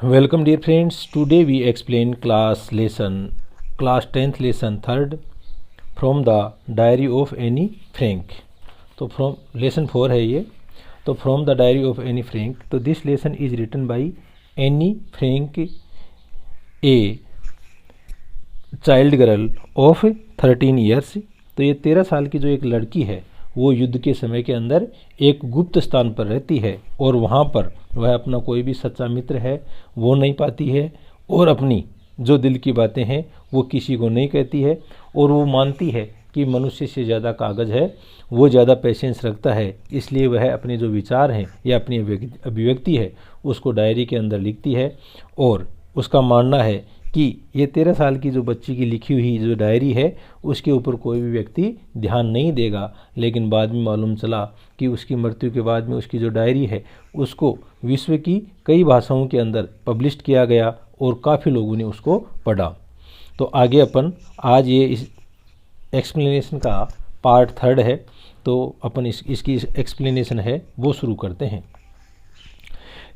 Welcome dear friends. Today we explain class 10th lesson 3rd from the diary of Anne Frank. तो from lesson 4 है ये. तो from the diary of Anne Frank. तो this lesson is written by Anne Frank, a child girl of 13 years. तो ये 13 साल की जो एक लड़की है वो युद्ध के समय के अंदर एक गुप्त स्थान पर रहती है और वहाँ पर वह अपना कोई भी सच्चा मित्र है वो नहीं पाती है और अपनी जो दिल की बातें हैं वो किसी को नहीं कहती है और वो मानती है कि मनुष्य से ज़्यादा कागज़ है, वो ज़्यादा पेशेंस रखता है, इसलिए वह अपने जो विचार हैं या अपनी अभिव्यक्ति है उसको डायरी के अंदर लिखती है। और उसका मानना है कि ये 13 साल की जो बच्ची की लिखी हुई जो डायरी है उसके ऊपर कोई भी व्यक्ति ध्यान नहीं देगा, लेकिन बाद में मालूम चला कि उसकी मृत्यु के बाद में उसकी जो डायरी है उसको विश्व की कई भाषाओं के अंदर पब्लिश किया गया और काफ़ी लोगों ने उसको पढ़ा। तो आगे अपन आज ये इस एक्सप्लेनेशन का पार्ट 3rd है, तो अपन इसकी एक्सप्लेनेशन है वो शुरू करते हैं।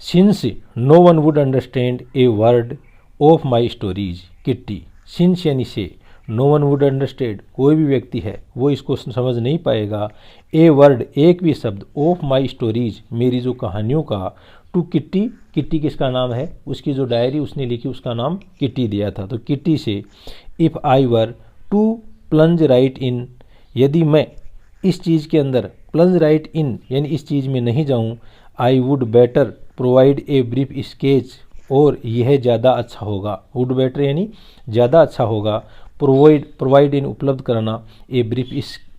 Since no one would understand a word of my stories Kitty. Since यानी से, नो वन वुड अंडरस्टैंड कोई भी व्यक्ति है वो इसको समझ नहीं पाएगा, ए वर्ड एक भी शब्द, ऑफ माई स्टोरीज मेरी जो कहानियों का, टू किट्टी, किट्टी किसका नाम है, उसकी जो डायरी उसने लिखी उसका नाम किट्टी दिया था, तो किट्टी से, if I were to plunge right in, यदि मैं इस चीज़ के अंदर प्लंज राइट इन यानी इस चीज़ में नहीं जाऊँ, I would better provide a brief sketch, और यह ज़्यादा अच्छा होगा, वुड बेटर यानी ज़्यादा अच्छा होगा, प्रोवाइड इन उपलब्ध कराना, ए ब्रीफ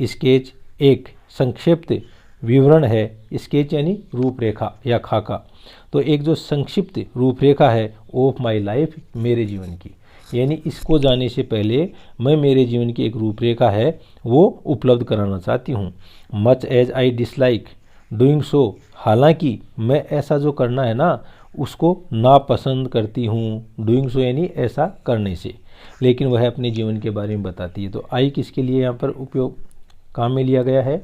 स्केच एक संक्षिप्त विवरण है, स्केच यानी रूपरेखा या खाका, तो एक जो संक्षिप्त रूपरेखा है ऑफ माई लाइफ मेरे जीवन की, यानी इसको जाने से पहले मैं मेरे जीवन की एक रूपरेखा है वो उपलब्ध कराना चाहती हूँ। Much as I dislike doing so, हालांकि मैं ऐसा जो करना है ना उसको नापसंद करती हूँ, डूइंग सो यानी ऐसा करने से, लेकिन वह अपने जीवन के बारे में बताती है। तो आई किसके लिए यहाँ पर उपयोग काम में लिया गया है,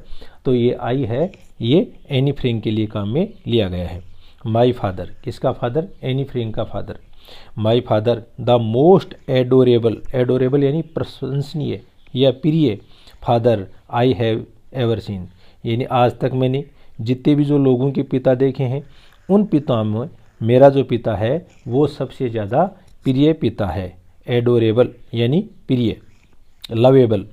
तो ये आई है ये एनी फ्रैंक के लिए काम में लिया गया है। माई फादर, किसका फादर, एनी फ्रैंक का father. My father the most adorable, adorable यानी प्रशंसनीय या प्रिय, father I have ever seen, यानी आज तक मैंने जितने भी जो लोगों के पिता देखे हैं उन पिताओं में मेरा जो पिता है वो सबसे ज़्यादा प्रिय पिता है। एडोरेबल यानी प्रिय, lovable.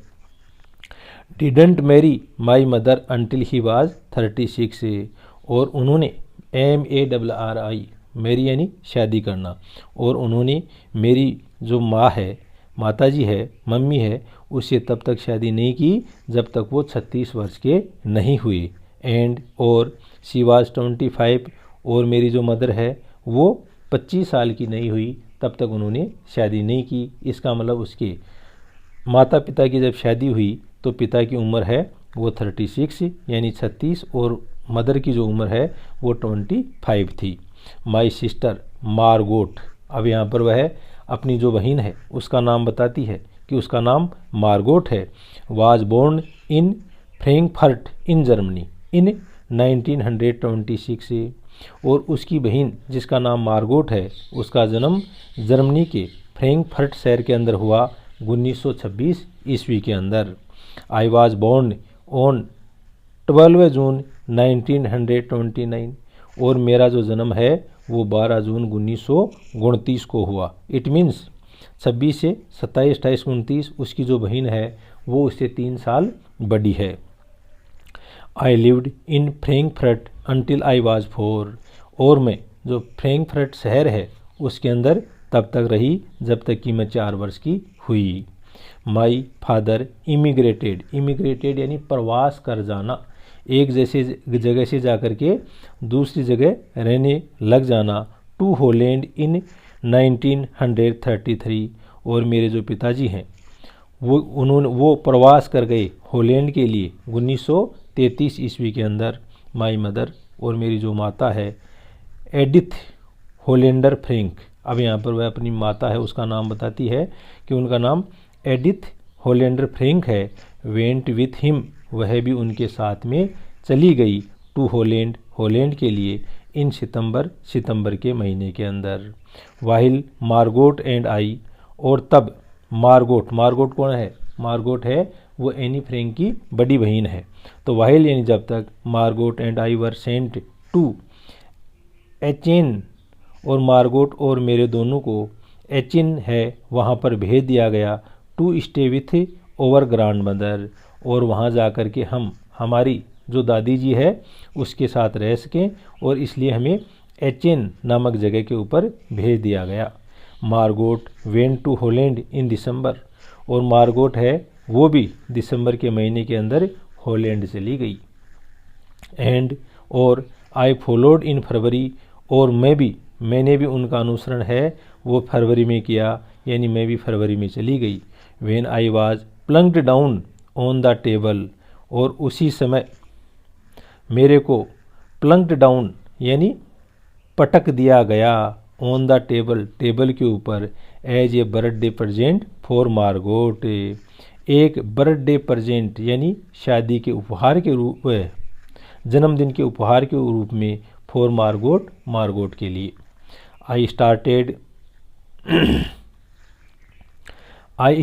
Didn't marry my mother until he was 36, और उन्होंने MARRI, मेरी यानी शादी करना, और उन्होंने मेरी जो माँ है, माता जी है, मम्मी है, उससे तब तक शादी नहीं की जब तक वो 36 वर्ष के नहीं हुए। एंड और शी वाज 25, और मेरी जो मदर है वो 25 साल की नहीं हुई तब तक उन्होंने शादी नहीं की। इसका मतलब उसके माता पिता की जब शादी हुई तो पिता की उम्र है वो 36 यानी 36 और मदर की जो उम्र है वो 25 थी। माई सिस्टर मार्गोट, अब यहाँ पर वह अपनी जो बहन है उसका नाम बताती है कि उसका नाम मार्गोट है। Was born in Frankfurt in Germany in 1926, और उसकी बहन जिसका नाम मार्गोट है उसका जन्म जर्मनी के फ्रैंकफर्ट शहर के अंदर हुआ 1926 ईस्वी के अंदर। आई वाज बोर्न ऑन 12 जून 1929, और मेरा जो जन्म है वो 12 जून 1929 को हुआ। इट मीन्स 26 से 27, 28, 29 उसकी जो बहन है वो उससे 3 साल बड़ी है। I lived in Frankfurt until I was 4, और मैं जो फ्रैंकफर्ट शहर है उसके अंदर तब तक रही जब तक कि मैं 4 वर्ष की हुई। माई फादर इमिग्रेटेड, इमिग्रेटेड यानी प्रवास कर जाना, एक जैसे जगह से जाकर के दूसरी जगह रहने लग जाना, टू हॉलैंड इन 1933, और मेरे जो पिताजी हैं वो प्रवास कर गए हॉलैंड के लिए 1933 ईस्वी के अंदर। माई मदर, और मेरी जो माता है एडिथ होलेंडर फ्रैंक, अब यहाँ पर वह अपनी माता है उसका नाम बताती है कि उनका नाम एडिथ होलेंडर फ्रैंक है। वेंट विथ हिम, वह भी उनके साथ में चली गई, टू हॉलैंड, हॉलैंड के लिए, इन सितंबर के महीने के अंदर। वाहिल मार्गोट एंड आई, और तब मार्गोट कौन है? मार्गोट है वो एनी फ्रैंक की बड़ी बहन है। तो वाहिल यानी जब तक Margot and I were sent to Aachen, और मार्गोट और मेरे दोनों को एचिन है वहाँ पर भेज दिया गया, to stay with our grandmother, और वहाँ जा कर के हम हमारी जो दादी जी है उसके साथ रह सकें, और इसलिए हमें एचिन नामक जगह के ऊपर भेज दिया गया। मार्गोट वेंट टू हॉलैंड इन दिसंबर, और मार्गोट है वो भी दिसंबर के महीने के अंदर हॉलैंड चली गई। एंड और आई फॉलोड इन फरवरी, और मैंने भी उनका अनुसरण है वो फरवरी में किया, यानी मैं भी फरवरी में चली गई। When I was plunked down on the table, और उसी समय मेरे को प्लंक्ड डाउन यानी पटक दिया गया, ऑन द टेबल के ऊपर, as a birthday present for Margot, एक बर्थडे प्रेजेंट यानी शादी के उपहार के रूप में, जन्मदिन के उपहार के रूप में, फॉर मार्गोट के लिए। I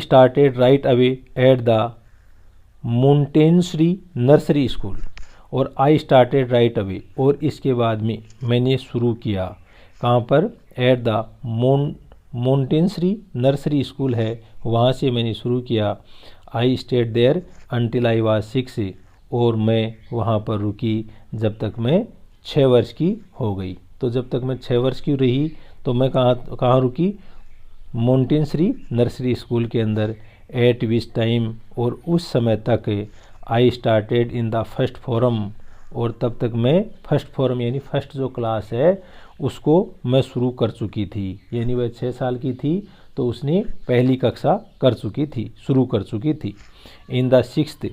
started right away at the Montessori nursery school, और आई स्टार्टेड राइट अवे, और इसके बाद में मैंने शुरू किया, कहाँ पर? At the Montessori nursery school है वहाँ से मैंने शुरू किया। I stayed there until I was 6, और मैं वहाँ पर रुकी जब तक मैं 6 वर्ष की हो गई। तो जब तक मैं 6 वर्ष की रही तो मैं कहाँ रुकी? मोंटेंसरी नर्सरी स्कूल के अंदर। एट विच टाइम, और उस समय तक I started in the first form, और तब तक मैं फर्स्ट फॉरम यानी फर्स्ट जो क्लास है उसको मैं शुरू कर चुकी थी, यानी वह 6 साल की थी तो उसने पहली कक्षा शुरू कर चुकी थी। In the 6th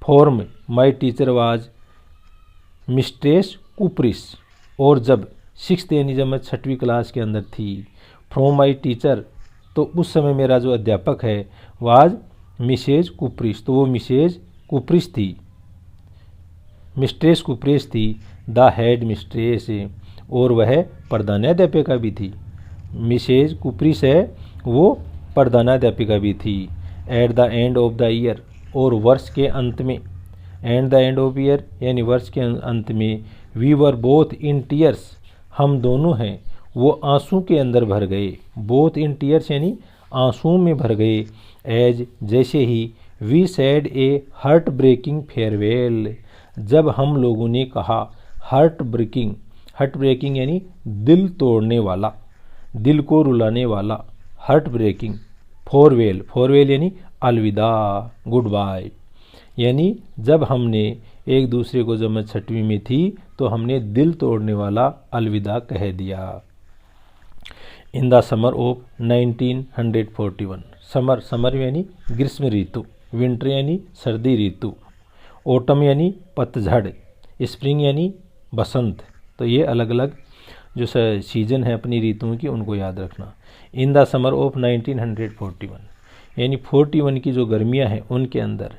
form my teacher was mistress Kuperus, और जब 6th यानी जब मैं 6वीं क्लास के अंदर थी, फ्रॉम माई टीचर, तो उस समय मेरा जो अध्यापक है वाज मिसेज कुप्रिस, तो वो मिसेज कुप्रिस थी, मिस्ट्रेस कुप्रिस थी। द हेड मिस्ट्रेस, और वह प्रधानाध्यापिका भी थी। मिसेज कुप्रिस है वो प्रधानाध्यापिका भी थी। At the end of the year, और वर्ष के अंत में, and the end of year यानी वर्ष के अंत में, we were both in tears, हम दोनों हैं वो आंसू के अंदर भर गए। बोथ इन टीयर्स यानी आंसू में भर गए। एज जैसे ही we said a heart breaking farewell, जब हम लोगों ने कहा हार्ट ब्रेकिंग यानी दिल तोड़ने वाला, दिल को रुलाने वाला, हार्ट ब्रेकिंग। फॉरवेल यानी अलविदा, गुड बाय, यानी जब हमने एक दूसरे को, जब मैं 6वीं में थी तो हमने दिल तोड़ने वाला अलविदा कह दिया। In the summer of 1941, summer यानी ग्रीष्म ऋतु, विंटर यानी सर्दी ऋतु, ऑटम यानी पतझड़, स्प्रिंग यानी बसंत। तो ये अलग अलग जो सीजन है अपनी ऋतुओं की उनको याद रखना। इन द समर ऑफ 1941 यानी 41 की जो गर्मियां हैं उनके अंदर,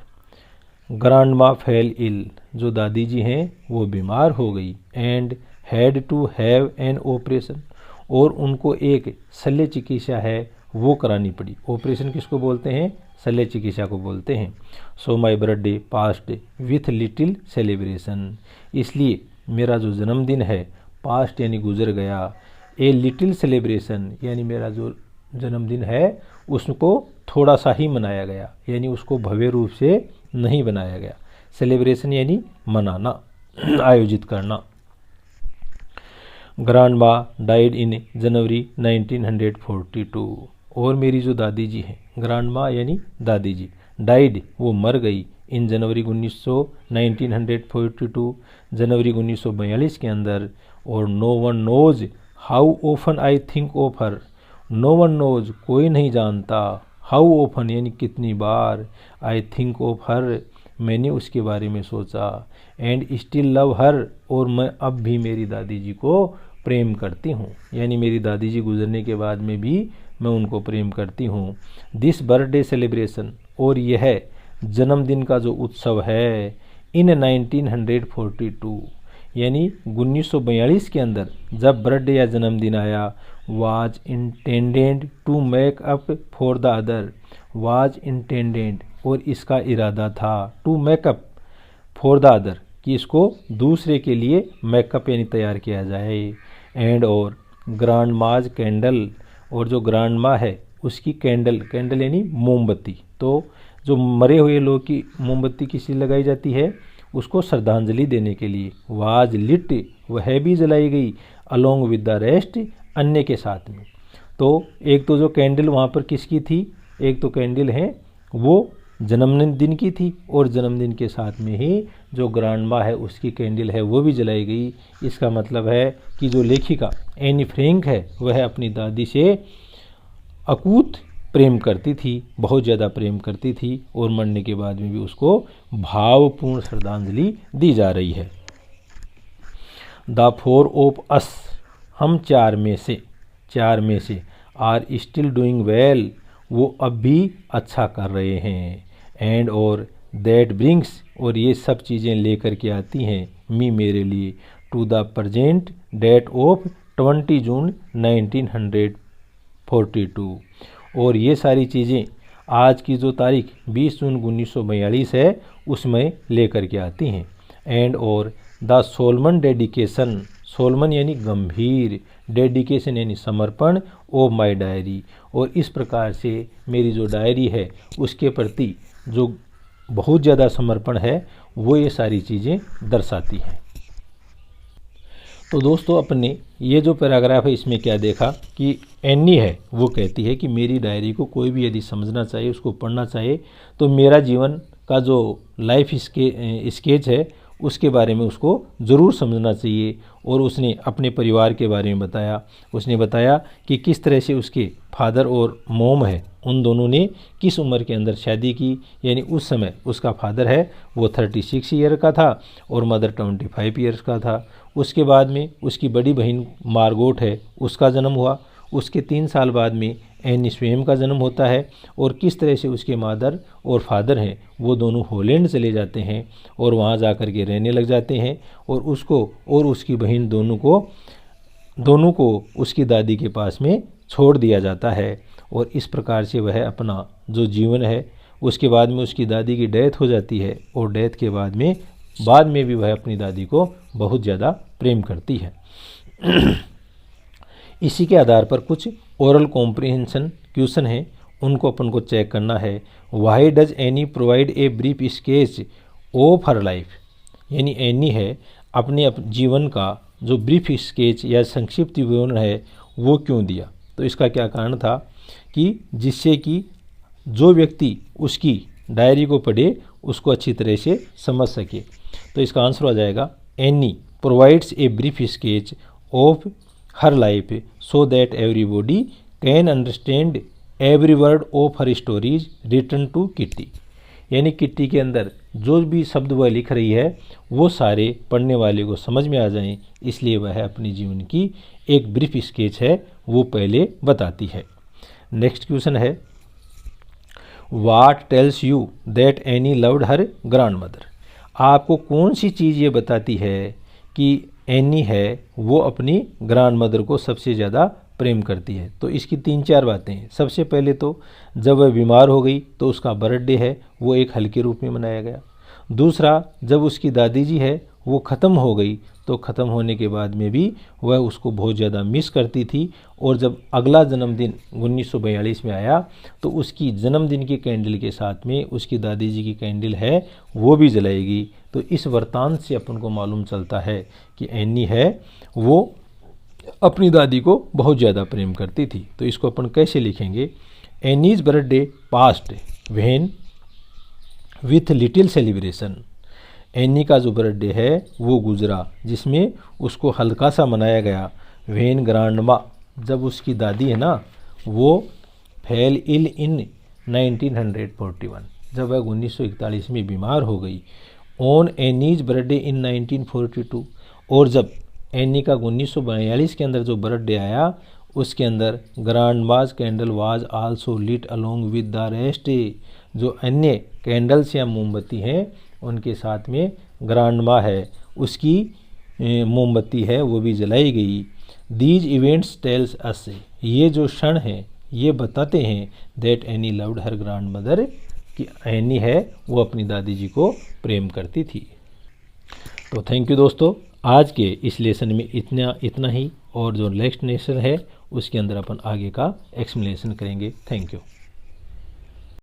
ग्रांड माँ फेल इल, जो दादी जी हैं वो बीमार हो गई। And had to have an operation, और उनको एक शल्य चिकित्सा है वो करानी पड़ी। ऑपरेशन किसको बोलते हैं? शल्य चिकित्सा को बोलते हैं। So my birthday passed with little celebration, इसलिए मेरा जो जन्मदिन है पास्ट यानी गुजर गया, ए लिटिल सेलिब्रेशन यानी मेरा जो जन्मदिन है उसको थोड़ा सा ही मनाया गया, यानी उसको भव्य रूप से नहीं बनाया गया। सेलिब्रेशन यानी मनाना, आयोजित करना। ग्रांड माँ डाइड इन जनवरी 1942, और मेरी जो दादी जी हैं, ग्रांड माँ यानी दादी जी, डाइड वो मर गई, इन जनवरी 1942 जनवरी 1942 के अंदर। और no one knows how often I think of her, no one knows कोई नहीं जानता, हाउ ओफन यानी कितनी बार, आई थिंक ऑफ हर मैंने उसके बारे में सोचा, एंड स्टिल लव हर और मैं अब भी मेरी दादी जी को प्रेम करती हूँ, यानी मेरी दादी जी गुजरने के बाद में भी मैं उनको प्रेम करती हूँ। दिस बर्थडे सेलिब्रेशन, और यह जन्मदिन का जो उत्सव है, इन 1942 यानी 1942 के अंदर जब बर्थडे या जन्मदिन आया, was intended to make up for the other, was intended और इसका इरादा था, to make up for the other कि इसको दूसरे के लिए मेकअप यानी तैयार किया जाए। एंड और ग्रांड माज कैंडल, और जो ग्रांड माँ है उसकी कैंडल, कैंडल यानी मोमबत्ती, तो जो मरे हुए लोग की मोमबत्ती किसी लगाई जाती है उसको श्रद्धांजलि देने के लिए, वाज लिट वह भी जलाई गई, अलोंग विद द रेस्ट अन्य के साथ में। तो एक तो जो कैंडल वहाँ पर किसकी थी, एक तो कैंडल है वो जन्मदिन की थी और जन्मदिन के साथ में ही जो ग्रांड माँ है उसकी कैंडल है वो भी जलाई गई। इसका मतलब है कि जो लेखिका एनी फ्रैंक है वह अपनी दादी से अकूत प्रेम करती थी, बहुत ज़्यादा प्रेम करती थी और मरने के बाद में भी उसको भावपूर्ण श्रद्धांजलि दी जा रही है। द फोर ऑफ अस, हम चार में से आर स्टिल डूइंग वेल, वो अब भी अच्छा कर रहे हैं। एंड और दैट ब्रिंग्स, और ये सब चीज़ें लेकर के आती हैं मी मेरे लिए, to the present date of 20 June 1942, और ये सारी चीज़ें आज की जो तारीख 20 जून 1942 है उसमें लेकर के आती हैं। एंड और द सोलमन डेडिकेशन, सोलमन यानी गंभीर, डेडिकेशन यानी समर्पण, ओ माई डायरी, और इस प्रकार से मेरी जो डायरी है उसके प्रति जो बहुत ज़्यादा समर्पण है वो ये सारी चीज़ें दर्शाती हैं। तो दोस्तों अपने ये जो पैराग्राफ है इसमें क्या देखा कि एनी है वो कहती है कि मेरी डायरी को कोई भी यदि समझना चाहिए, उसको पढ़ना चाहिए, तो मेरा जीवन का जो लाइफ स्केच है उसके बारे में उसको ज़रूर समझना चाहिए। और उसने अपने परिवार के बारे में बताया, उसने बताया कि किस तरह से उसके फादर और मोम है उन दोनों ने किस उम्र के अंदर शादी की, यानी उस समय उसका फादर है वो 36 ईयर का था और मदर 25 ईयर्स का था। उसके बाद में उसकी बड़ी बहन मार्गोट है उसका जन्म हुआ, उसके 3 साल बाद में एनी स्वयं का जन्म होता है, और किस तरह से उसके मदर और फादर हैं वो दोनों हॉलैंड चले जाते हैं और वहाँ जा कर के रहने लग जाते हैं, और उसको और उसकी बहन दोनों को उसकी दादी के पास में छोड़ दिया जाता है। और इस प्रकार से वह अपना जो जीवन है, उसके बाद में उसकी दादी की डेथ हो जाती है, और डेथ के बाद में भी वह अपनी दादी को बहुत ज़्यादा प्रेम करती है। इसी के आधार पर कुछ ओरल कॉम्प्रिहेंशन क्वेश्चन हैं, उनको अपन को चेक करना है। Why does any provide a brief sketch of her life, यानी एनी है अपने जीवन का जो ब्रीफ स्केच या संक्षिप्त विवरण है वो क्यों दिया। तो इसका क्या कारण था कि जिससे कि जो व्यक्ति उसकी डायरी को पढ़े उसको अच्छी तरह से समझ सके। तो इसका आंसर हो जाएगा Anne provides a brief sketch of her life so that everybody can understand every word of her stories written to Kitty, यानी किट्टी के अंदर जो भी शब्द वह लिख रही है वो सारे पढ़ने वाले को समझ में आ जाएं, इसलिए वह अपनी जीवन की एक ब्रीफ स्केच है वो पहले बताती है। नेक्स्ट क्वेश्चन है what tells you that any loved her grand mother, आपको कौन सी चीज़ ये बताती है कि एनी है वो अपनी ग्रैंड मदर को सबसे ज़्यादा प्रेम करती है। तो इसकी 3-4 बातें हैं। सबसे पहले तो जब वह बीमार हो गई तो उसका बर्थडे है वो एक हल्के रूप में मनाया गया। दूसरा, जब उसकी दादी जी है वो ख़त्म हो गई तो ख़त्म होने के बाद में भी वह उसको बहुत ज़्यादा मिस करती थी, और जब अगला जन्मदिन 1942 में आया तो उसकी जन्मदिन की कैंडल के साथ में उसकी दादी जी की कैंडल है वो भी जलाएगी। तो इस वृत्तांत से अपन को मालूम चलता है कि एनी है वो अपनी दादी को बहुत ज़्यादा प्रेम करती थी। तो इसको अपन कैसे लिखेंगे, Annie's birthday past when with little celebration, any का जो बर्थडे है वो गुजरा जिसमें उसको हल्का सा मनाया गया। व्हेन ग्रांडमा, जब उसकी दादी है ना वो फेल इल इन 1941, जब वह 1941 में बीमार हो गई। ऑन एनीज बर्थडे इन 1942, और जब एनी का 1942 के अंदर जो बर्थडे आया उसके अंदर grandma's candle was also lit along with the rest, जो अन्य कैंडल्स या मोमबत्ती हैं उनके साथ में ग्रांडमा है उसकी मोमबत्ती है वो भी जलाई गई। दीज इवेंट्स टेल्स अस, ये जो क्षण हैं ये बताते हैं that any loved her grand mother, कि एनी है वो अपनी दादी जी को प्रेम करती थी। तो थैंक यू दोस्तों, आज के इस लेसन में इतना ही, और जो नेक्स्ट लेसन है उसके अंदर अपन आगे का एक्सप्लेनेशन करेंगे। Thank you.